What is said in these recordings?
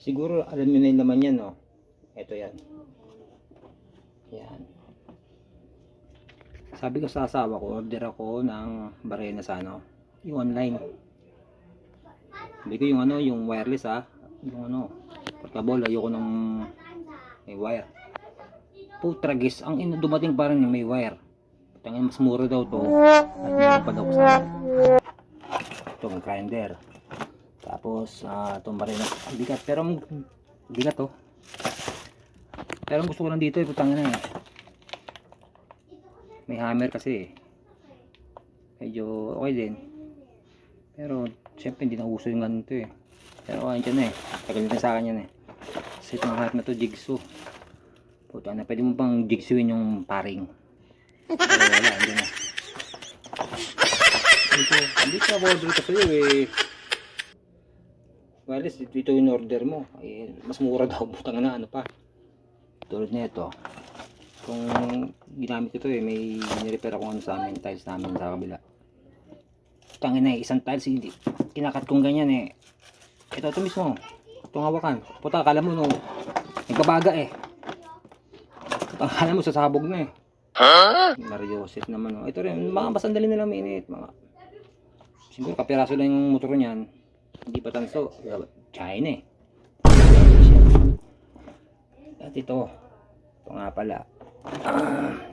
Siguro alam niyo na yung naman yan, no? Ito yan. Yan. Sabi ko sa asawa ko, order ako ng barena sa ano, yung online. Sabi ko yung ano, yung wireless yung ano, portable, ayoko ng may wire. Putragis, ang dumating parang may wire. Tangin mas mura daw to. At meron pa daw sa itong grinder. Tapos itong barena, ang bigat, pero bigat to. Pero ang gusto ko lang dito putangin na may hammer kasi medyo okay din, pero syempre hindi na uso yung ganito pero ayun dyan tagal na sa akin yan kasi itong harap na to jigsaw, puta na pwede mo pang jigsawin yung paring, pero wala, hindi na ito, hindi ka order ko sa'yo wireless, ito yung order mo mas mura daw, putang na ano pa tulad na ito. Kung ginamit ko to may nirepair ako ano sa amin, tiles namin sa kabila. Tangin isang tiles hindi kinakat kong ganyan ito mismo, itong hawakan, puta akala mo no nagbabaga puta akala mo sasabog na Marioset naman ito rin, mga masandali na lang minute, mga siguro kapiraso lang yung motor niyan, hindi pa tanso, China at ito nga pala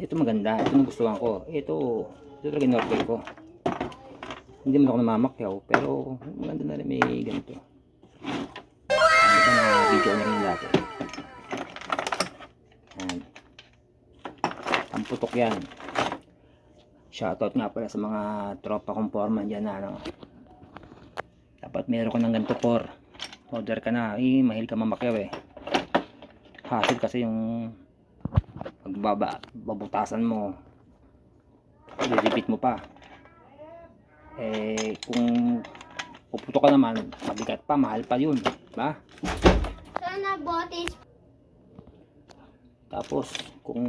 ito maganda, ito nagustuhan ko, ito talaga in-order ko, hindi man ako namamakyaw pero maganda na rin may ganito, ano ba na video na rin dati ang putok yan. Shoutout nga pala sa mga tropa kong foreman dyan na ano, dapat meron ko ng ganito por order ka na, mahil ka mamakyaw hassle kasi yung babutasan mo, i-repeat mo pa kung puputo ka naman mabigat pa, mahal pa yun, ba? Sana botis. Tapos kung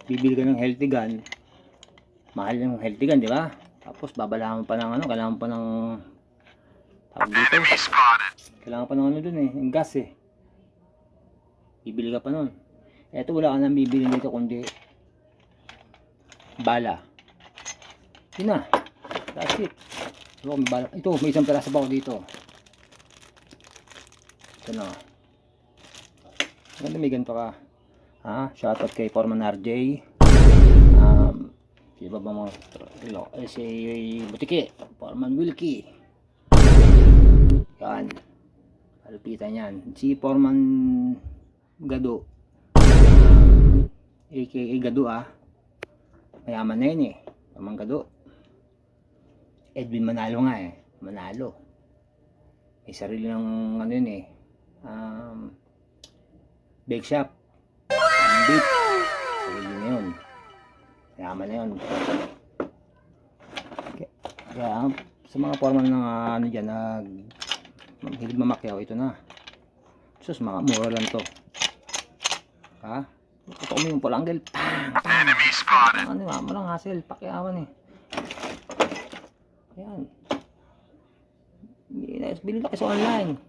bibili ka ng healthy gun, mahal yung healthy gun, di ba? Tapos babalahan mo pa ng ano, kailangan pa ng tawag dito, kailangan pa ng ano dun yung gas bibili ka pa nun. Eto wala ka nang bibili nito kundi bala. Yun na, that's it. Ito may isang peraso pa ako dito. Ito na, maganda may ganito ka shoutout kay Foreman RJ, iba ba mo si Butiki, Foreman Wilkie, yan malupitan yan, si Foreman Gado, aka Gado mayaman na yun Foreman Gado. Edwin Manalo nga Manalo, may sarili ng ano yun bake shop, beef, sarili na yun, mayaman na yun. Kaya sa mga foreman ng ano dyan hilig mamakyaw, ito na sus, mga mura lang to ito mo yung pulanggil, ano walang hassle, pakyawan yan, bilhin na kayo sa online.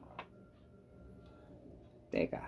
Teka